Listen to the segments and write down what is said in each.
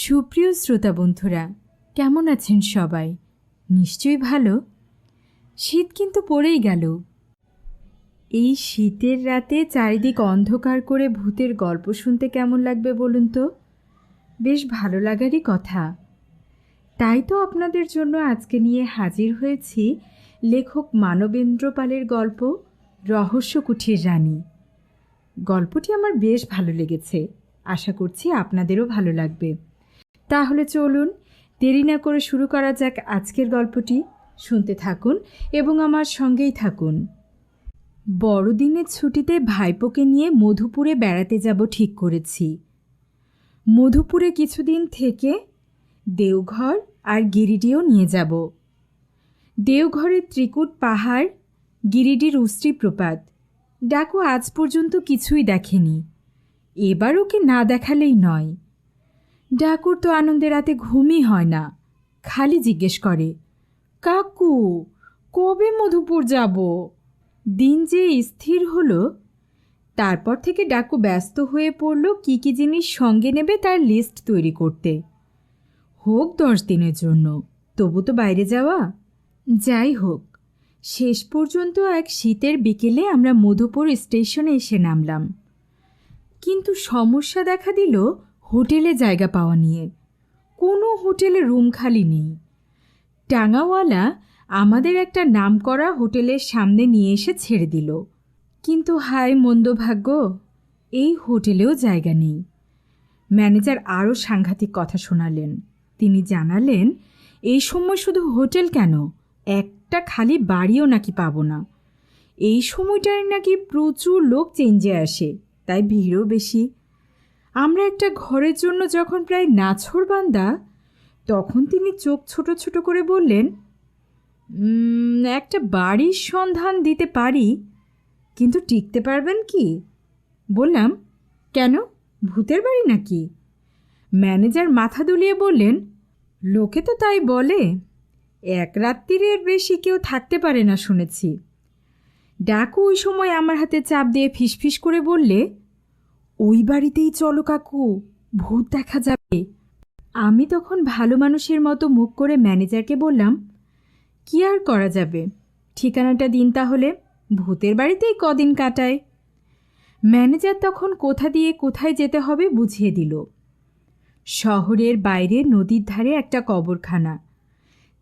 সুপ্রিয় শ্রোতা বন্ধুরা, কেমন আছেন সবাই? নিশ্চয়ই ভালো। শীত কিন্তু পড়েই গেল। এই শীতের রাতে চারিদিক অন্ধকার করে ভূতের গল্প শুনতে কেমন লাগবে বলুন তো? বেশ ভালো লাগারই কথা। তাই তো আপনাদের জন্য আজকে নিয়ে হাজির হয়েছি লেখক মানবেন্দ্র পালের গল্প রহস্য কুঠির রানী। গল্পটি আমার বেশ ভালো লেগেছে, আশা করছি আপনাদেরও ভালো লাগবে। তাহলে চলুন দেরি না করে শুরু করা যাক আজকের গল্পটি। শুনতে থাকুন এবং আমার সঙ্গেই থাকুন। বড়দিনের ছুটিতে ভাইপোকে নিয়ে মধুপুরে বেড়াতে যাব ঠিক করেছি। মধুপুরে কিছুদিন থেকে দেওঘর আর গিরিডিও নিয়ে যাব। দেওঘরের ত্রিকুট পাহাড়, গিরিডির উষ্ট্রি প্রপাত, ডাকু আজ পর্যন্ত কিছুই দেখেনি। এবার ওকে না দেখালেই নয়। ডাকুর তো আনন্দে রাতে ঘুমই হয় না, খালি জিজ্ঞেস করে, কাকু কবে মধুপুর যাব? দিন যে স্থির হলো, তারপর থেকে ডাকু ব্যস্ত হয়ে পড়ল কী কী জিনিস সঙ্গে নেবে তার লিস্ট তৈরি করতে। হোক 10 দিনের জন্য, তবু তো বাইরে যাওয়া। যাই হোক, শেষ পর্যন্ত এক শীতের বিকেলে আমরা মধুপুর স্টেশনে এসে নামলাম। কিন্তু সমস্যা দেখা দিল হোটেলে জায়গা পাওয়া নিয়ে। কোনো হোটেলে রুম খালি নেই। টাঙাওয়ালা আমাদের একটা নামকরা হোটেলের সামনে নিয়ে এসে ছেড়ে দিল, কিন্তু হায় মন্দভাগ্য, এই হোটেলেও জায়গা নেই। ম্যানেজার আরও সাংঘাতিক কথা শোনালেন। তিনি জানালেন, এই সময় শুধু হোটেল কেন, একটা খালি বাড়িও নাকি পাবো না। এই সময়টায় নাকি প্রচুর লোক চেঞ্জে আসে, তাই ভিড়ও বেশি। আমরা একটা ঘরের জন্য যখন প্রায় নাছোড়বান্দা, তখন তিনি চোখ ছোট ছোট করে বললেন, একটা বাড়ির সন্ধান দিতে পারি, কিন্তু টিকতে পারবেন কি? বললাম, কেন, ভূতের বাড়ি নাকি? ম্যানেজার মাথা দুলিয়ে বললেন, লোকে তো তাই বলে, এক রাত্রিরের বেশি কেউ থাকতে পারে না শুনেছি। ডাকু ওই সময় আমার হাতে চাপ দিয়ে ফিসফিস করে বললে, ওই বাড়িতেই চলো কাকু, ভূত দেখা যাবে। আমি তখন ভালো মানুষের মতো মুখ করে ম্যানেজারকে বললাম, কি আর করা যাবে, ঠিকানাটা দিন তাহলে, ভূতের বাড়িতেই কদিন কাটায়। ম্যানেজার তখন কোথা দিয়ে কোথায় যেতে হবে বুঝিয়ে দিল। শহরের বাইরে নদীর ধারে একটা কবরখানা,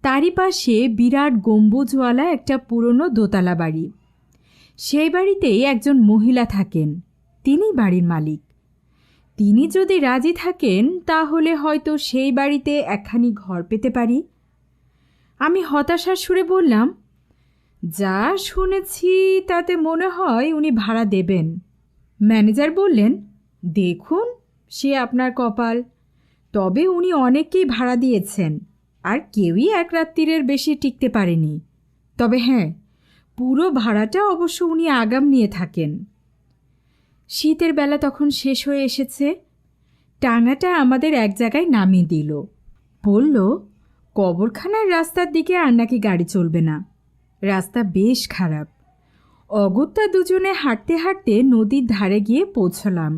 তারই পাশে বিরাট গম্বুজওয়ালা একটা পুরনো দোতলা বাড়ি। সেই বাড়িতেই একজন মহিলা থাকেন, তিনি বাড়ির মালিক। তিনি যদি রাজি থাকেন তাহলে হয়তো সেই বাড়িতে একখানি ঘর পেতে পারি। আমি হতাশার সুরে বললাম, যা শুনেছি তাতে মনে হয় উনি ভাড়া দেবেন। ম্যানেজার বললেন, দেখুন সে আপনার কপাল, তবে উনি অনেককেই ভাড়া দিয়েছেন, আর কেউই এক রাত্রিরের বেশি টিকতে পারেনি। তবে হ্যাঁ, পুরো ভাড়াটা অবশ্য উনি আগাম নিয়ে থাকেন। শীতের বেলা তখন শেষ হয়ে এসেছে। টাঙাটা আমাদের এক জায়গায় নামিয়ে দিল, বলল, কবরখানার রাস্তার দিকে আর নাকি গাড়ি চলবে না, রাস্তা বেশ খারাপ। অগত্যা দুজনে হাঁটতে হাঁটতে নদীর ধারে গিয়ে পৌঁছলাম।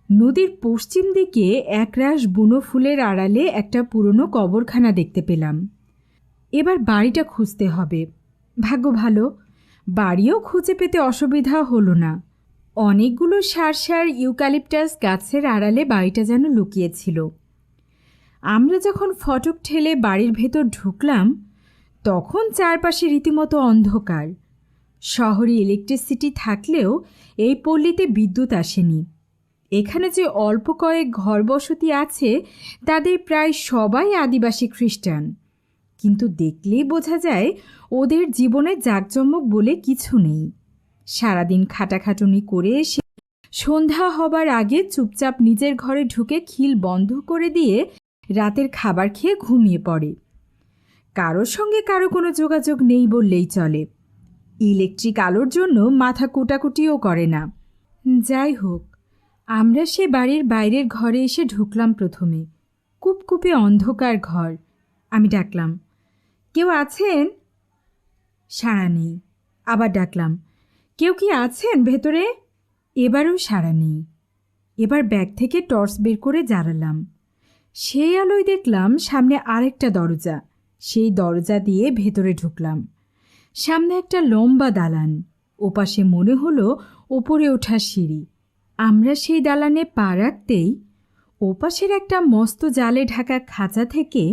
নদীর পশ্চিম দিকে একরাশ বুনো ফুলের আড়ালে একটা পুরনো কবরখানা দেখতে পেলাম। এবার বাড়িটা খুঁজতে হবে। ভাগ্য ভালো, বাড়িও খুঁজে পেতে অসুবিধা হলো না। অনেকগুলো সার ইউক্যালিপটাস গাছের আড়ালে বাড়িটা যেন লুকিয়েছিল। আমরা যখন ফটক ঠেলে বাড়ির ভেতর ঢুকলাম, তখন চারপাশে রীতিমতো অন্ধকার। শহরে ইলেকট্রিসিটি থাকলেও এই পল্লীতে বিদ্যুৎ আসেনি। এখানে যে অল্প কয়েক ঘরবসতি আছে তাদের প্রায় সবাই আদিবাসী খ্রিস্টান, কিন্তু দেখলেই বোঝা যায় ওদের জীবনে জাঁকজমক বলে কিছু নেই। সারাদিন খাটাখাটুনি করে এসে সন্ধ্যা হবার আগে চুপচাপ নিজের ঘরে ঢুকে খিল বন্ধ করে দিয়ে রাতের খাবার খেয়ে ঘুমিয়ে পড়ে। কারোর সঙ্গে কারো কোনো যোগাযোগ নেই বললেই চলে। ইলেকট্রিক আলোর জন্য মাথা কুটাকুটিও করে না। যাই হোক, আমরা সে বাড়ির বাইরের ঘরে এসে ঢুকলাম। প্রথমে কুপকুপে অন্ধকার ঘর। আমি ডাকলাম, কেউ আছেন? সাড়া নেই। আবার ডাকলাম, কেউ কি আছেন ভেতরে? এবারও সাড়া নেই। এবার ব্যাগ থেকে টর্চ বের করে জ্বালালাম। সেই আলোয় দেখলাম সামনে আরেকটা দরজা। সেই দরজা দিয়ে ভেতরে ঢুকলাম। সামনে একটা লম্বা দালান, ওপাশে মনে হলো ওপরে ওঠার সিঁড়ি। আমরা সেই দালানে পা রাখতেই ওপাশের একটা মস্ত জালে ঢাকা খাঁচা থেকে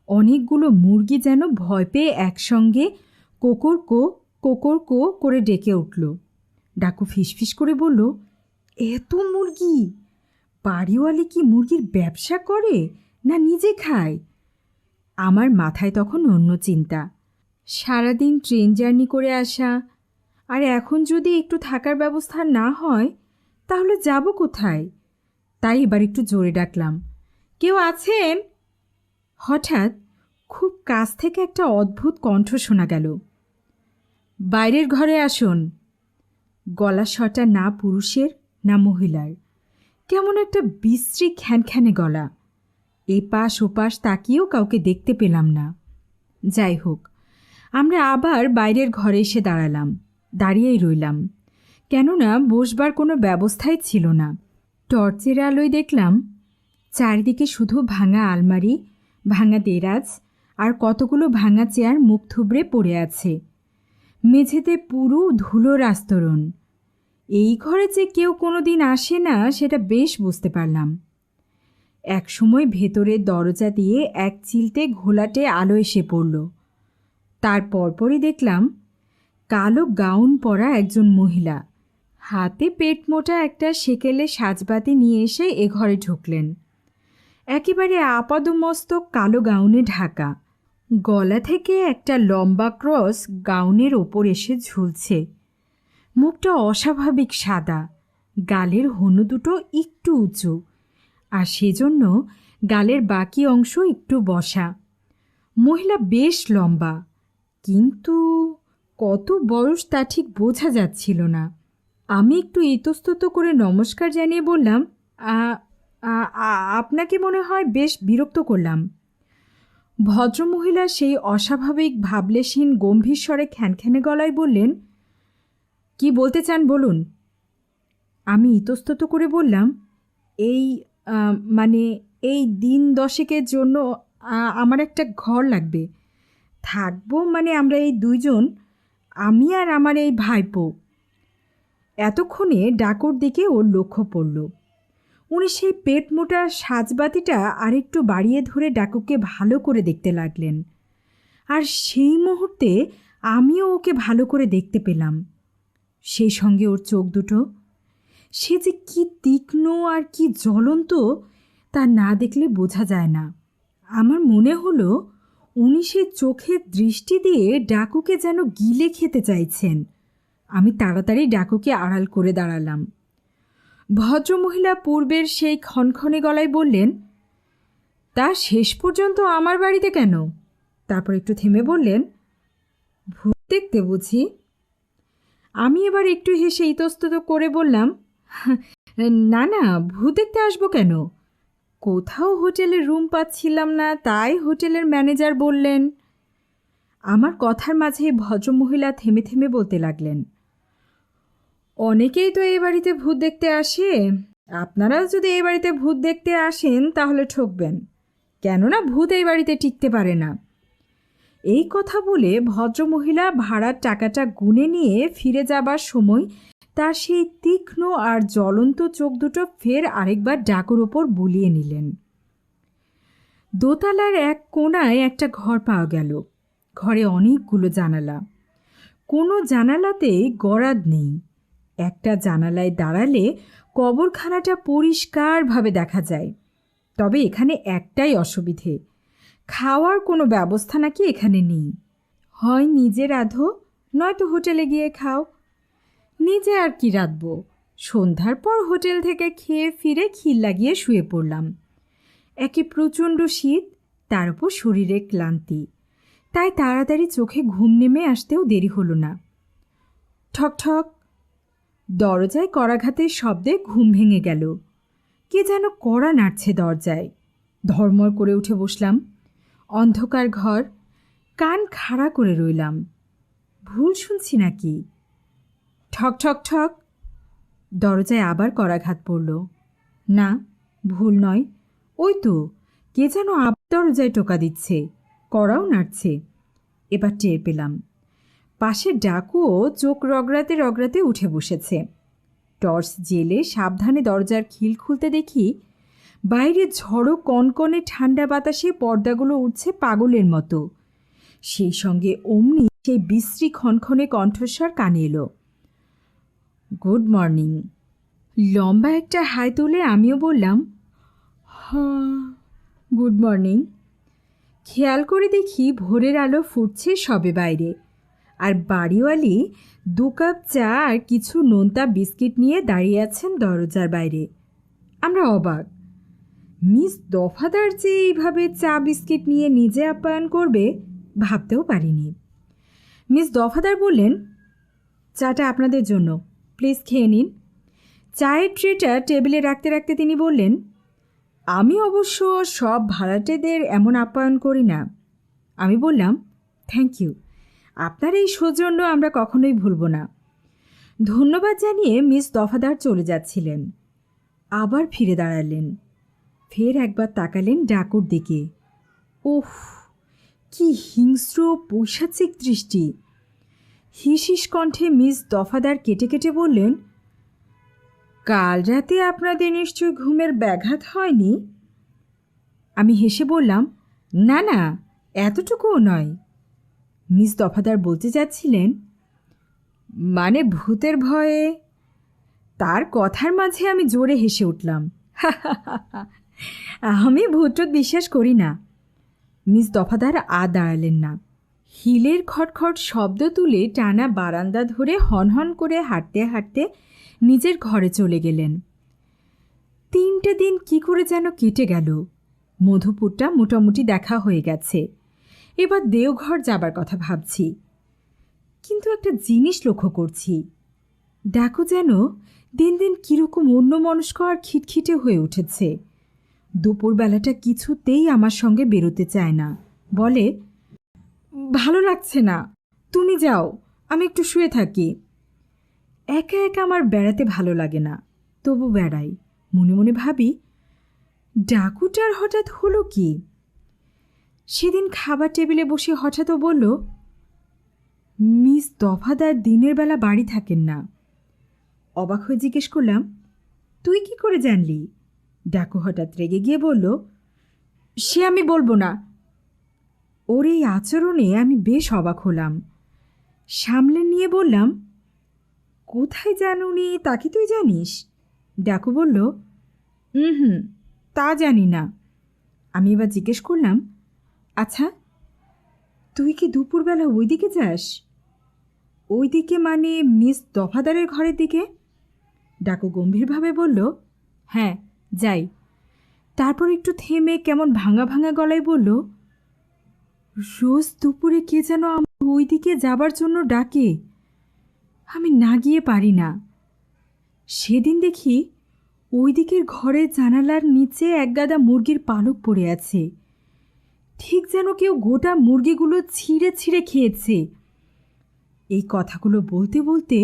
অনেকগুলো মুরগি যেন ভয় পেয়ে একসঙ্গে কোকর কো করে ডেকে উঠল। ডাকু ফিসফিস করে বলল, এত মুরগি! বাড়িওয়ালি কি মুরগির ব্যবসা করে না নিজে খায়? আমার মাথায় তখন অন্য চিন্তা। সারাদিন ট্রেন জার্নি করে আসা, আর এখন যদি একটু থাকার ব্যবস্থা না হয় তাহলে যাব কোথায়? তাই এবার একটু জোরে ডাকলাম, কেউ আছেন? হঠাৎ খুব কাছ থেকে একটা অদ্ভুত কণ্ঠ শোনা গেল, বাইরের ঘরে আসুন। গলা স্বরটা না পুরুষের না মহিলার, কেমন একটা বিশ্রী খ্যানখ্যানে গলা। এপাশ ওপাশ তাকিয়েও কাউকে দেখতে পেলাম না। যাই হোক, আমরা আবার বাইরের ঘরে এসে দাঁড়ালাম। দাঁড়িয়েই রইলাম, কেননা বসবার কোনো ব্যবস্থাই ছিল না। টর্চের আলোয় দেখলাম চারিদিকে শুধু ভাঙা আলমারি, ভাঙা দেরাজ আর কতগুলো ভাঙা চেয়ার মুখ থুবড়ে পড়ে আছে। মেঝেতে পুরো ধুলোর আস্তরণ। এই ঘরে যে কেউ কোনো দিন আসে না সেটা বেশ বুঝতে পারলাম। একসময় ভেতরের দরজা দিয়ে এক চিলতে ঘোলাটে আলো এসে পড়ল। তার পরপরই দেখলাম কালো গাউন পরা একজন মহিলা হাতে পেট মোটা একটা সেকেলে সাজবাতি নিয়ে এসে এ ঘরে ঢুকলেন। একেবারে আপাদমস্তক কালো গাউনে ঢাকা, গলা থেকে একটা লম্বা ক্রস গাউনের ওপর এসে ঝুলছে। মুখটা অস্বাভাবিক সাদা, গালের হনু দুটো একটু উঁচু, আর সেজন্য গালের বাকি অংশ একটু বসা। মহিলা বেশ লম্বা, কিন্তু কত বয়স তা ঠিক বোঝা যাচ্ছিল না। আমি একটু ইতস্তত করে নমস্কার জানিয়ে বললাম, আপনাকে মনে হয় বেশ বিরক্ত করলাম। ভদ্রমহিলা সেই অস্বাভাবিক ভাবলেশহীন গম্ভীর স্বরে খ্যানখ্যানে গলায় বললেন, কি বলতে চান বলুন। আমি ইতস্তত করে বললাম, এই দিন 10 জন্য আমার একটা ঘর লাগবে। থাকবো আমরা এই দুইজন, আমি আর আমার এই ভাইপো। এতক্ষণে ডাকুর দিকে ওর লক্ষ্য পড়ল। উনি সেই পেট মোটা সাজবাতিটা আরেকটু বাড়িয়ে ধরে ডাকুকে ভালো করে দেখতে লাগলেন। আর সেই মুহূর্তে আমিও ওকে ভালো করে দেখতে পেলাম। সেই সঙ্গে ওর চোখ দুটো, সে যে কি তীক্ষ্ণ আর কি জ্বলন্ত তা না দেখলে বোঝা যায় না। আমার মনে হলো উনি সে চোখের দৃষ্টি দিয়ে ডাকুকে যেন গিলে খেতে চাইছেন। আমি তাড়াতাড়ি ডাকুকে আড়াল করে দাঁড়ালাম। ভদ্রমহিলা পূর্বের সেই খনখনে গলায় বললেন, তা শেষ পর্যন্ত আমার বাড়িতে কেন? তারপর একটু থেমে বললেন, ভূত দেখতে বুঝি? আমি এবার একটু হেসে ইতস্তত করে বললাম, না না, ভূত দেখতে আসবো কেন? কোথাও হোটেলে রুম পাচ্ছিলাম না, তাই হোটেলের ম্যানেজার বললেন। আমার কথার মাঝে ভদ্রমহিলা থেমে থেমে বলতে লাগলেন, অনেকেই তো এই বাড়িতে ভূত দেখতে আসে। আপনারাও যদি এই বাড়িতে ভূত দেখতে আসেন তাহলে ঠকবেন, কেননা ভূত এই বাড়িতে টিকতে পারে না। এই কথা বলে ভদ্রমহিলা ভাড়ার টাকাটা গুনে নিয়ে ফিরে যাবার সময় তার সেই তীক্ষ্ণ আর জ্বলন্ত চোখ দুটো ফের আরেকবার ডাকুর ওপর বুলিয়ে নিলেন। দোতলার এক কোণায় একটা ঘর পাওয়া গেল। ঘরে অনেকগুলো জানালা, কোনো জানালাতেই গরাদ নেই। একটা জানালায় দাঁড়ালে কবরখানাটা পরিষ্কারভাবে দেখা যায়। তবে এখানে একটাই অসুবিধে, খাওয়ার কোনো ব্যবস্থা নাকি এখানে নেই। হয় নিজে রাঁধো, নয়তো হোটেলে গিয়ে খাও। নিজে আর কি রাঁধব? সন্ধ্যার পর হোটেল থেকে খেয়ে ফিরে খিল লাগিয়ে শুয়ে পড়লাম। একে প্রচণ্ড শীত, তার উপর শরীরে ক্লান্তি, তাই তাড়াতাড়ি চোখে ঘুম নেমে আসতেও দেরি হলো না। ঠক ঠক, দরজায় করাঘাতের শব্দে ঘুম ভেঙে গেল। কে যেন কড়া নাড়ছে দরজায়। ধর্মর করে উঠে বসলাম। অন্ধকার ঘর, কান খাড়া করে রইলাম। ভুল শুনছি নাকি? ঠক ঠক ঠক, দরজায় আবার করাঘাত পড়ল। না, ভুল নয়, ওই তো কে যেন দরজায় টোকা দিচ্ছে, কড়াও নাড়ছে। এবার টের পেলাম পাশে ডাকুও চোখ রগড়াতে রগড়াতে উঠে বসেছে। টর্চ জেলে সাবধানে দরজার খিল খুলতে দেখি বাইরে ঝড়ো কনকনে ঠান্ডা বাতাসে পর্দাগুলো উঠছে পাগলের মতো। সেই সঙ্গে অমনি সেই বিশ্রী ক্ষণক্ষণে কণ্ঠস্বর কানে এলো, গুড মর্নিং। লম্বা একটা হাই তুলে আমিও বললাম, হ্যাঁ গুড মর্নিং। খেয়াল করে দেখি ভোরের আলো ফুটছে সবে বাইরে, আর বাড়িওয়ালি 2 কাপ চা আর কিছু নোনতা বিস্কিট নিয়ে দাঁড়িয়ে আছেন দরজার বাইরে। আমরা অবাক। মিস দফাদার যে এইভাবে চা বিস্কিট নিয়ে নিজে আপ্যায়ন করবে ভাবতেও পারিনি। মিস দফাদার বললেন, চাটা আপনাদের জন্য, প্লিজ খেয়ে নিন। চায়ের ট্রেটা টেবিলে রাখতে রাখতে তিনি বললেন, আমি অবশ্য সব ভাড়াটেদের এমন আপ্যায়ন করি না। আমি বললাম, থ্যাংক ইউ, আপনার এই সৌজন্য আমরা কখনোই ভুলব না। ধন্যবাদ জানিয়ে মিস দফাদার চলে যাচ্ছিলেন, আবার ফিরে দাঁড়ালেন। ফের একবার তাকালেন ডাকুর দিকে। ওহ, কি হিংস্র পৈশাচিক দৃষ্টি! হিসিস কণ্ঠে মিস দফাদার কেটে কেটে বললেন, কাল রাতে আপনাদের নিশ্চয় ঘুমের ব্যাঘাত হয়নি? আমি হেসে বললাম, না না, এতটুকুও নয়। মিস দফাদার বলতে যাচ্ছিলেন, মানে ভূতের ভয়ে। তার কথার মাঝে আমি জোরে হেসে উঠলাম, আমি ভূত বিশ্বাস করি না। মিস দফাদার দাঁড়ালেন না। হিলের খটখট শব্দ তুলে টানা বারান্দা ধরে হনহন করে হাঁটতে হাঁটতে নিজের ঘরে চলে গেলেন। 3টে দিন কি করে যেন কেটে গেল। মধুপুরটা মোটামুটি দেখা হয়ে গেছে, এবার দেওঘর যাবার কথা ভাবছি। কিন্তু একটা জিনিস লক্ষ্য করছি, ডাকু যেন দিন দিন কীরকম অন্যমনস্ক আর খিটখিটে হয়ে উঠেছে। দুপুরবেলাটা কিছুতেই আমার সঙ্গে বেরোতে চায় না, বলে, ভালো লাগছে না, তুমি যাও, আমি একটু শুয়ে থাকি। একা একা আমার বেড়াতে ভালো লাগে না, তবু বেড়াই। মনে মনে ভাবি, ডাকুটার হঠাৎ হলো কি? সেদিন খাবার টেবিলে বসে হঠাৎও বলল, মিস দফাদার দিনের বেলা বাড়ি থাকেন না। অবাক হয়ে জিজ্ঞেস করলাম, তুই কি করে জানলি? ডাকু হঠাৎ রেগে গিয়ে বলল, সে আমি বলবো না। ওর এই আচরণে আমি বেশ অবাক হলাম। সামলে নিয়ে বললাম, কোথায় যান উনি, তা কি তুই জানিস? ডাকু বলল, হুম, তা জানি না। আমি এবার জিজ্ঞেস করলাম, আচ্ছা তুই কি দুপুরবেলা ওই দিকে যাস? ওই দিকে মানে মিস দফাদারের ঘরের দিকে? ডাকু গম্ভীরভাবে বলল, হ্যাঁ যাই। তারপর একটু থেমে কেমন ভাঙা ভাঙা গলায় বলল, রোজ দুপুরে কে যেন আমার ওই দিকে যাবার জন্য ডাকে, আমি না গিয়ে পারি না। সেদিন দেখি ওই দিকের ঘরের জানালার নিচে একগাদা মুরগির পালক পড়ে আছে, ঠিক যেন কেউ গোটা মুরগিগুলো ছিঁড়ে ছিঁড়ে খেয়েছে। এই কথাগুলো বলতে বলতে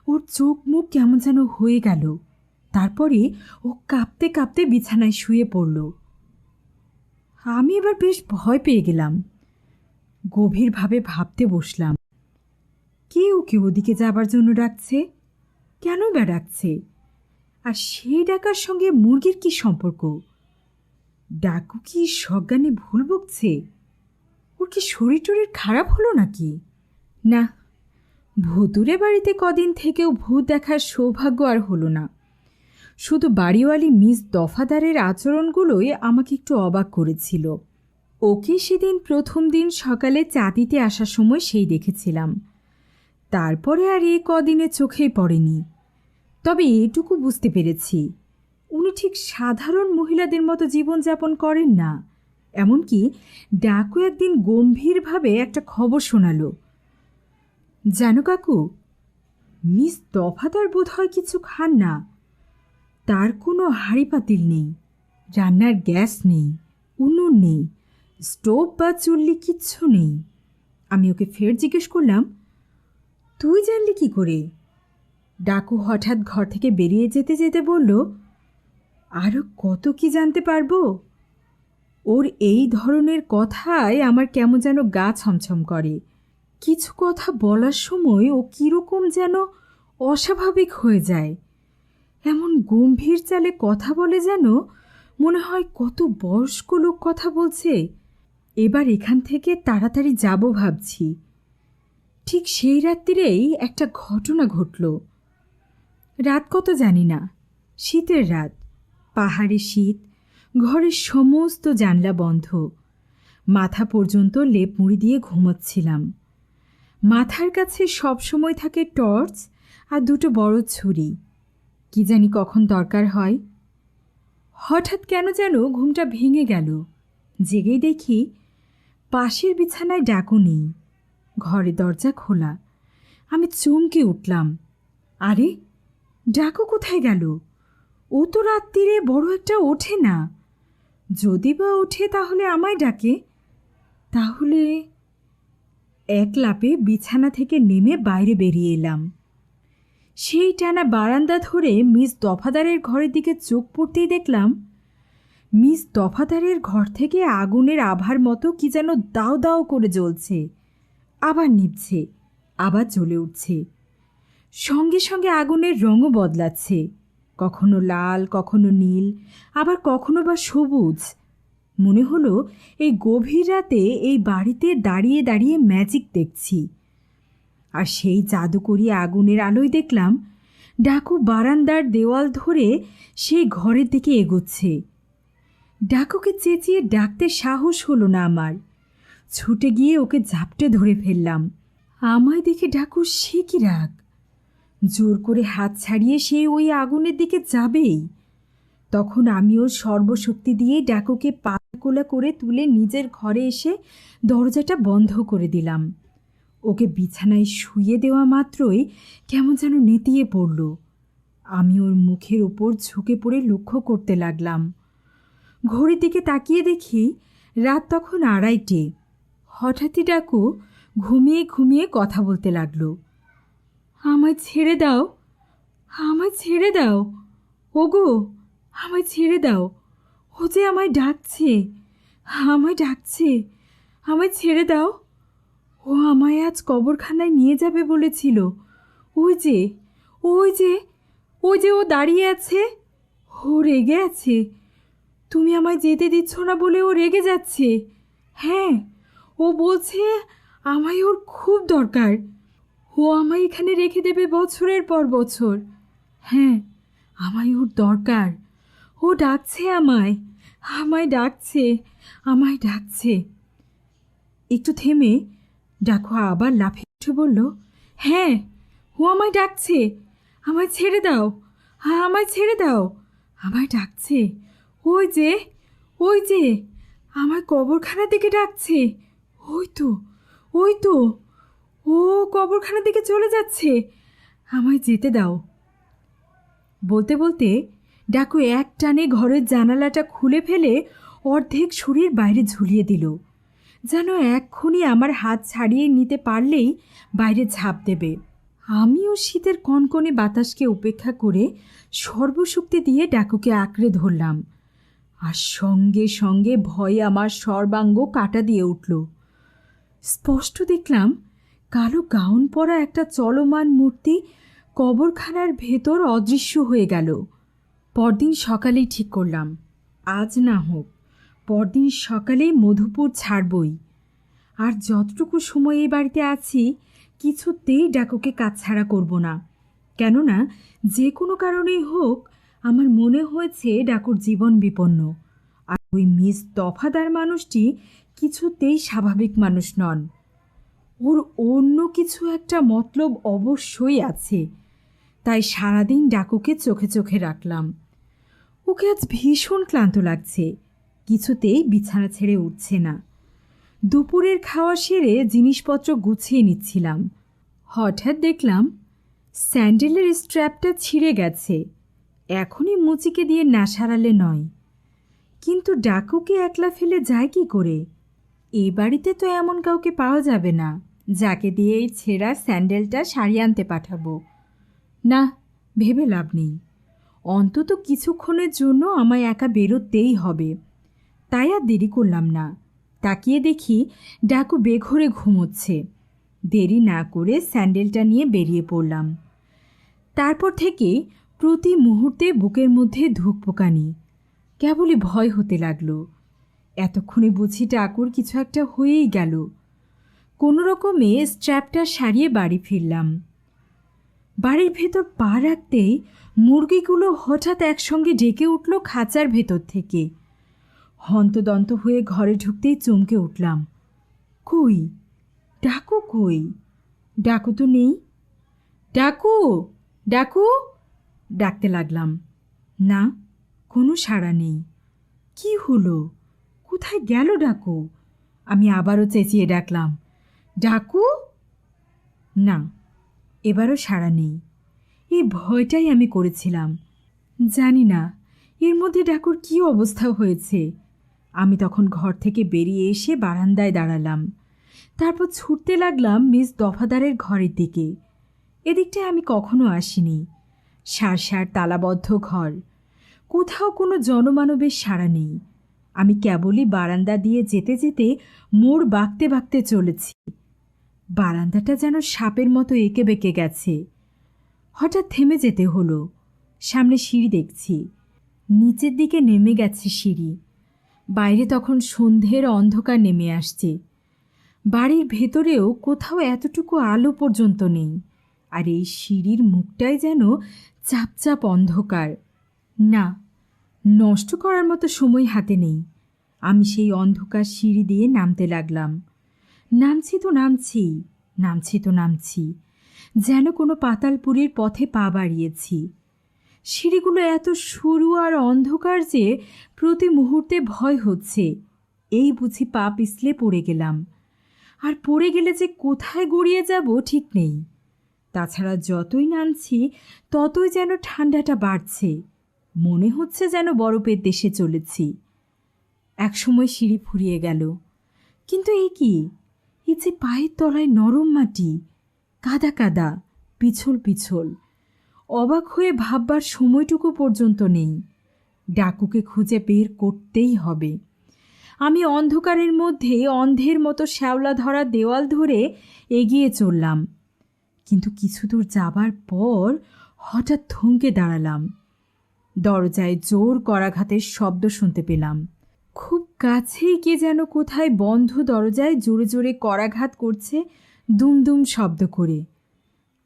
ওর চোখ মুখ কেমন যেন হয়ে গেল। তারপরে ও কাঁপতে কাঁপতে বিছানায় শুয়ে পড়ল। আমি এবার বেশ ভয় পেয়ে গেলাম। গভীরভাবে ভাবতে বসলাম, কে ওকে ওদিকে যাবার জন্য ডাকছে? কেন বা ডাকছে? আর সেই ডাকার সঙ্গে মুরগির কি সম্পর্ক? ডাকু কি সজ্ঞানে ভুল বকছে? ওর কি শরীর টরীর খারাপ হলো নাকি? না, ভুতুরে বাড়িতে কদিন থেকেও ভূত দেখার সৌভাগ্য আর হলো না। শুধু বাড়িওয়ালি মিস দফাদারের আচরণগুলোই আমাকে একটু অবাক করেছিল। ওকে সেদিন প্রথম দিন সকালে চা দিতে আসার সময় সেই দেখেছিলাম, তারপরে আর এ কদিনে চোখেই পড়েনি। তবে এটুকু বুঝতে পেরেছি, উনি ঠিক সাধারণ মহিলাদের মতো জীবনযাপন করেন না। এমনকি ডাকু একদিন গম্ভীরভাবে একটা খবর শোনালো, জানো কাকু, মিস দফাদার বোধ হয় কিছু খান না। তার কোনো হাঁড়ি পাতিল নেই, রান্নার গ্যাস নেই, উনুন নেই, স্টোভ বা চুল্লি কিচ্ছু নেই। আমি ওকে ফের জিজ্ঞেস করলাম, তুই জানলি কি করে? ডাকু হঠাৎ ঘর থেকে বেরিয়ে যেতে যেতে বলল, আরও কত কি জানতে পারবো। ওর এই ধরনের কথায় আমার কেমন যেন গা ছমছম করে। কিছু কথা বলার সময় ও কীরকম যেন অস্বাভাবিক হয়ে যায়। এমন গম্ভীর চালে কথা বলে যেন মনে হয় কত বয়স্ক লোক কথা বলছে। এবার এখান থেকে তাড়াতাড়ি যাব ভাবছি। ঠিক সেই রাত্রিরেই একটা ঘটনা ঘটল। রাত কত জানি না, শীতের রাত, পাহাড়ে শীত, ঘরের সমস্ত জানলা বন্ধ। মাথা পর্যন্ত লেপ মুড়ি দিয়ে ঘুমোচ্ছিলাম। মাথার কাছে সবসময় থাকে টর্চ আর দুটো বড় ছুরি, কি জানি কখন দরকার হয়। হঠাৎ কেন যেন ঘুমটা ভেঙে গেল। জেগেই দেখি পাশের বিছানায় ডাকু নেই, ঘরের দরজা খোলা। আমি চমকে উঠলাম। আরে, ডাকু কোথায় গেল? ও তো রাত্রিরে বড় একটা ওঠে না। যদি বা ওঠে তাহলে আমায় ডাকে। তাহলে এক লাপে বিছানা থেকে নেমে বাইরে বেরিয়ে এলাম। সেই টানা বারান্দা ধরে মিস দফাদারের ঘরের দিকে চোখ পড়তেই দেখলাম মিস দফাদারের ঘর থেকে আগুনের আভার মতো কি যেন দাও দাও করে জ্বলছে, আবার নিভছে, আবার জ্বলে উঠছে। সঙ্গে সঙ্গে আগুনের রঙও বদলাচ্ছে, কখনো লাল, কখনো নীল, আবার কখনো বা সবুজ। মনে হলো এই গভীর রাতে এই বাড়িতে দাঁড়িয়ে দাঁড়িয়ে ম্যাজিক দেখছি। আর সেই জাদুকরি আগুনের আলোয় দেখলাম ডাকু বারান্দার দেওয়াল ধরে সেই ঘরের দিকে এগোচ্ছে। ডাকুকে চেঁচিয়ে ডাকতে সাহস হলো না আমার। ছুটে গিয়ে ওকে ঝাপটে ধরে ফেললাম। আমায় দেখে ডাকু সে কি রাগ! জোর করে হাত ছাড়িয়ে সে ওই আগুনের দিকে যাবেই। তখন আমি ওর সর্বশক্তি দিয়ে ডাকুকে পাকোলা করে তুলে নিজের ঘরে এসে দরজাটা বন্ধ করে দিলাম। ওকে বিছানায় শুইয়ে দেওয়া মাত্রই কেমন যেন নেতিয়ে পড়ল। আমি ওর মুখের ওপর ঝুঁকে পড়ে লক্ষ্য করতে লাগলাম। ঘড়ির দিকে তাকিয়ে দেখি রাত তখন 2:30। হঠাৎই ডাকু ঘুমিয়ে ঘুমিয়ে কথা বলতে লাগলো। আমায় ছেড়ে দাও, আমায় ছেড়ে দাও, ওগো আমায় ছেড়ে দাও, ও যে আমায় ডাকছে, আমায় ডাকছে, আমায় ছেড়ে দাও। ও আমায় আজ কবরখানায় নিয়ে যাবে বলেছিল। ওই যে, ওই যে, ওই যে ও দাঁড়িয়ে আছে। ও রেগে আছে। তুমি আমায় যেতে দিচ্ছ না বলে ও রেগে যাচ্ছে। হ্যাঁ, ও বলছে আমায় ওর খুব দরকার। ও আমায় এখানে রেখে দেবে বছরের পর বছর। হ্যাঁ, আমায় ওর দরকার। ও ডাকছে আমায়, আমায় ডাকছে, আমায় ডাকছে। একটু থেমে ডাকু আবার লাফিয়ে উঠে বলল, হ্যাঁ, ও আমায় ডাকছে, আমায় ছেড়ে দাও, আমায় ছেড়ে দাও, আমায় ডাকছে। ওই যে, ওই যে, আমার কবরখানার দিকে ডাকছে। ওই তো, ওই তো, ও কবরখানার দিকে চলে যাচ্ছে, আমায় যেতে দাও। বলতে বলতে ডাকু এক টানে ঘরের জানালাটা খুলে ফেলে অর্ধেক শরীর বাইরে ঝুলিয়ে দিল, যেন এক্ষুনি আমার হাত ছাড়িয়ে নিতে পারলেই বাইরে ঝাঁপ দেবে। আমিও শীতের কনকনে বাতাসকে উপেক্ষা করে সর্বশক্তি দিয়ে ডাকুকে আঁকড়ে ধরলাম। আর সঙ্গে সঙ্গে ভয়ে আমার সর্বাঙ্গ কাটা দিয়ে উঠল। স্পষ্ট দেখলাম কালো গাউন পরা একটা চলমান মূর্তি কবরখানার ভেতর অদৃশ্য হয়ে গেল। পরদিন সকালেই ঠিক করলাম, আজ না হোক পরদিন সকালেই মধুপুর ছাড়বই। আর যতটুকু সময় এই বাড়িতে আছি কিছুতেই ডাকুকে কাছছাড়া করব না। কেননা যে কোনো কারণেই হোক আমার মনে হয়েছে ডাকুর জীবন বিপন্ন। আর ওই মিস দফাদার মানুষটি কিছুতেই স্বাভাবিক মানুষ নন। ওর অন্য কিছু একটা মতলব অবশ্যই আছে। তাই সারাদিন ডাকুকে চোখে চোখে রাখলাম। ওকে আজ ভীষণ ক্লান্ত লাগছে, কিছুতেই বিছানা ছেড়ে উঠছে না। দুপুরের খাওয়া সেরে জিনিসপত্র গুছিয়ে নিচ্ছিলাম, হঠাৎ দেখলাম স্যান্ডেলের স্ট্র্যাপটা ছিঁড়ে গেছে। এখনই মুচিকে দিয়ে না সারালে নয়। কিন্তু ডাকুকে একলা ফেলে যায় কি করে? এই বাড়িতে তো এমন কাউকে পাওয়া যাবে না যাকে দিয়ে এই ছেঁড়া স্যান্ডেলটা সারিয়ে আনতে পাঠাবো। না, ভেবে লাভ নেই। অন্তত কিছুক্ষণের জন্য আমায় একা বেরোতেই হবে। তাই আর দেরি করলাম না। তাকিয়ে দেখি ডাকু বেঘোরে ঘুমোচ্ছে। দেরি না করে স্যান্ডেলটা নিয়ে বেরিয়ে পড়লাম। তারপর থেকে প্রতি মুহূর্তে বুকের মধ্যে ধুকপুকানি, কেবলই ভয় হতে লাগলো। এতক্ষণে বুঝি ডাকুর কিছু একটা হয়েই গেল। কোনো রকমে স্ট্র্যাপটা সারিয়ে বাড়ি ফিরলাম। বাড়ির ভেতর পা রাখতেই মুরগিগুলো হঠাৎ একসঙ্গে ডেকে উঠল খাঁচার ভেতর থেকে। হন্তদন্ত হয়ে ঘরে ঢুকতেই চমকে উঠলাম। কই ডাকু, কই? ডাকু তো নেই। ডাকু, ডাকু ডাকতে লাগলাম, না, কোনো সাড়া নেই। কি হলো? কোথায় গেল ডাকু? আমি আবারও চেঁচিয়ে ডাকলাম, ডাকু। না, এবারও সাড়া নেই। এই ভয়টাই আমি করেছিলাম। জানি না এর মধ্যে ডাকুর কী অবস্থা হয়েছে। আমি তখন ঘর থেকে বেরিয়ে এসে বারান্দায় দাঁড়ালাম। তারপর ছুটতে লাগলাম মিস দফাদারের ঘরের দিকে। এদিকটায় আমি কখনো আসিনি। সার সার তালাবদ্ধ ঘর, কোথাও কোনো জনমানবের সাড়া নেই। আমি কেবলই বারান্দা দিয়ে যেতে যেতে মোড় বাঁকতে বাঁকতে চলেছি। বারান্দাটা যেন সাপের মতো এঁকে বেঁকে গেছে। হঠাৎ থেমে যেতে হলো। সামনে সিঁড়ি দেখছি, নিচের দিকে নেমে গেছে সিঁড়ি। বাইরে তখন সন্ধ্যের অন্ধকার নেমে আসছে। বাড়ির ভেতরেও কোথাও এতটুকু আলো পর্যন্ত নেই। আর এই সিঁড়ির মুখটাই যেন চাপচাপ অন্ধকার। না, নষ্ট করার মতো সময় হাতে নেই। আমি সেই অন্ধকার সিঁড়ি দিয়ে নামতে লাগলাম। নামছি তো নামছি, নামছি তো নামছি, যেন কোনো পাতালপুরীর পথে পা বাড়িয়েছি। সিঁড়িগুলো এত সরু আর অন্ধকার যে প্রতি মুহূর্তে ভয় হচ্ছে এই বুঝি পা পিছলে পড়ে গেলাম। আর পড়ে গেলে যে কোথায় গড়িয়ে যাব ঠিক নেই। তাছাড়া যতই নামছি ততই যেন ঠান্ডাটা বাড়ছে। মনে হচ্ছে যেন বরফের দেশে চলেছি। একসময় সিঁড়ি ফুরিয়ে গেল, কিন্তু এই কি, এই যে পায়ের তলায় নরম মাটি, কাদা কাদা, পিছল পিছল। অবাক হয়ে ভাববার সময়টুকু পর্যন্ত নেই। ডাকুকে খুঁজে বের করতেই হবে। আমি অন্ধকারের মধ্যে অন্ধের মতো শ্যাওলা ধরা দেওয়াল ধরে এগিয়ে চললাম। কিন্তু কিছু দূর যাবার পর হঠাৎ থমকে দাঁড়ালাম। দরজায় জোর করাঘাতের শব্দ শুনতে পেলাম। খুব কাছেই কে যেন কোথায় বন্ধ দরজায় জোরে জোরে করাঘাত করছে, দুমদুম শব্দ করে।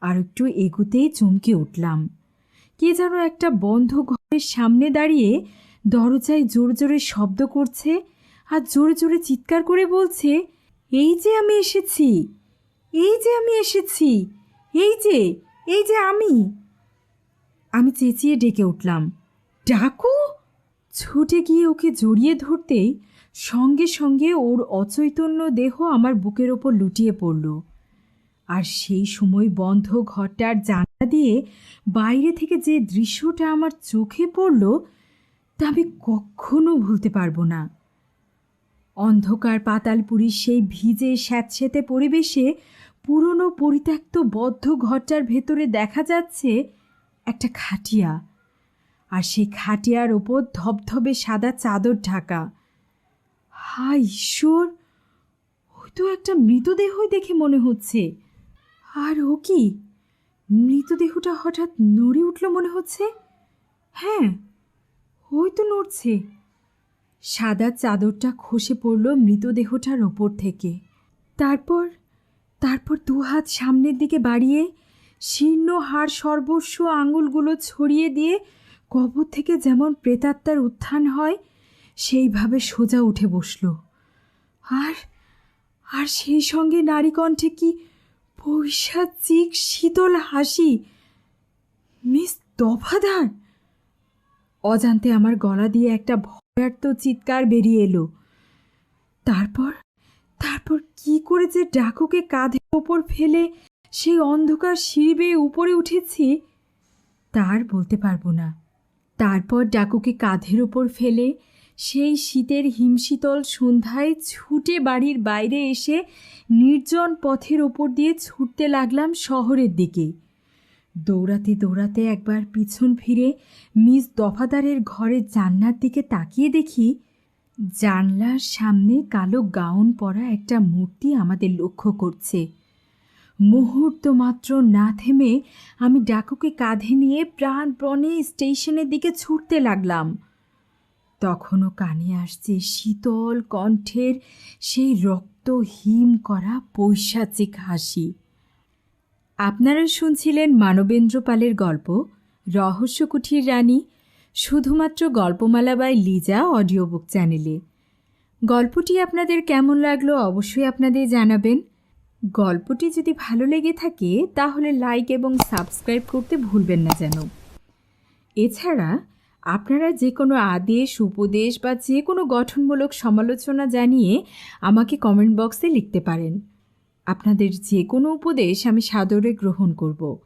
আর একটু এগুতেই চমকে উঠলাম। কে যেন একটা বন্ধ ঘরের সামনে দাঁড়িয়ে দরজায় জোরে জোরে শব্দ করছে আর জোরে জোরে চিৎকার করে বলছে, এই যে আমি এসেছি, এই যে আমি এসেছি, এই যে, এই যে আমি। আমি চেঁচিয়ে ডেকে উঠলাম, ডাকু! ছুটে গিয়ে ওকে জড়িয়ে ধরতেই সঙ্গে সঙ্গে ওর অচৈতন্য দেহ আমার বুকের ওপর লুটিয়ে পড়ল। আর সেই সময় বন্ধ ঘরটার জানলা দিয়ে বাইরে থেকে যে দৃশ্যটা আমার চোখে পড়ল তা আমি কখনো ভুলতে পারবো না। অন্ধকার পাতালপুরীর সেই ভিজে স্যাঁতসেঁতে পরিবেশে পুরনো পরিত্যক্ত বদ্ধ ঘরটার ভেতরে দেখা যাচ্ছে একটা খাটিয়া, আর সেই খাটিয়ার ওপর ধবধবে সাদা চাদর ঢাকা। হায় ঈশ্বর, ওই তো একটা মৃতদেহই দেখে মনে হচ্ছে। আর ও কি, মৃতদেহটা হঠাৎ নড়ে উঠল মনে হচ্ছে। হ্যাঁ, ওই তো নড়ছে। সাদা চাদরটা খসে পড়ল মৃতদেহটার ওপর থেকে। তারপর তারপর দুহাত সামনের দিকে বাড়িয়ে শীর্ণ হাড় সর্বস্ব আঙুলগুলো ছড়িয়ে দিয়ে কবর থেকে যেমন প্রেতাত্মার উত্থান হয় সেইভাবে সোজা উঠে বসল। আর আর সেই সঙ্গে নারী কণ্ঠে কি পৈশাচিক শীতল হাসি! মিস দফাদার! অজান্তে আমার গলা দিয়ে একটা ভয়ার্ত চিৎকার বেরিয়ে এলো। তারপর তারপর কি করে যে ডাকুকে কাঁধের ওপর ফেলে সেই অন্ধকার সিঁড়ি বেয়ে উপরে উঠেছি তার বলতে পারবো না। তারপর ডাকুকে কাঁধের ওপর ফেলে সেই শীতের হিমশীতল সন্ধ্যায় ছুটে বাড়ির বাইরে এসে নির্জন পথের ওপর দিয়ে ছুটতে লাগলাম শহরের দিকে। দৌড়াতে দৌড়াতে একবার পিছন ফিরে মিস দফাদারের ঘরের জানলার দিকে তাকিয়ে দেখি জানলার সামনে কালো গাউন পরা একটা মূর্তি আমাদের লক্ষ্য করছে। মুহূর্ত মাত্র না থেমে আমি ডাকুকে কাঁধে নিয়ে প্রাণপণে স্টেশনের দিকে ছুটতে লাগলাম। তখনও কানে আসছে শীতল কণ্ঠের সেই রক্ত হিম করা পৈশাচিক হাসি। আপনারা শুনছিলেন মানবেন্দ্র পালের গল্প রহস্যকুঠির রানী, শুধুমাত্র গল্পমালা বাই লিজা অডিও বুক চ্যানেলে। গল্পটি আপনাদের কেমন লাগলো অবশ্যই আপনাদের জানাবেন। গল্পটি যদি ভালো লেগে থাকে তাহলে লাইক এবং সাবস্ক্রাইব করতে ভুলবেন না যেন। এছাড়া আপনারা যে কোনো আদেশ, উপদেশ বা যে কোনো গঠনমূলক সমালোচনা জানিয়ে আমাকে কমেন্ট বক্সে লিখতে পারেন। আপনাদের যে কোনো উপদেশ আমি সাদরে গ্রহণ করব।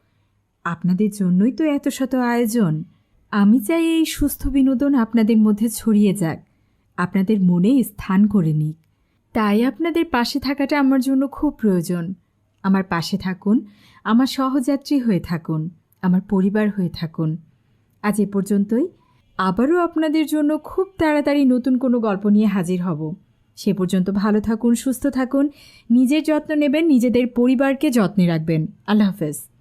আপনাদের জন্যই তো এত শত আয়োজন। আমি চাই এই সুস্থ বিনোদন আপনাদের মধ্যে ছড়িয়ে যাক, আপনাদের মনে স্থান করে নিক। তাই আপনাদের পাশে থাকাটা আমার জন্য খুব প্রয়োজন। আমার পাশে থাকুন, আমার সহযাত্রী হয়ে থাকুন, আমার পরিবার হয়ে থাকুন। আজ এ পর্যন্তই। আবারও আপনাদের জন্য খুব তাড়াতাড়ি নতুন কোনো গল্প নিয়ে হাজির হব। সে পর্যন্ত ভালো থাকুন, সুস্থ থাকুন, নিজের যত্ন নেবেন, নিজেদের পরিবারকে যত্নে রাখবেন। আল্লাহ হাফেজ।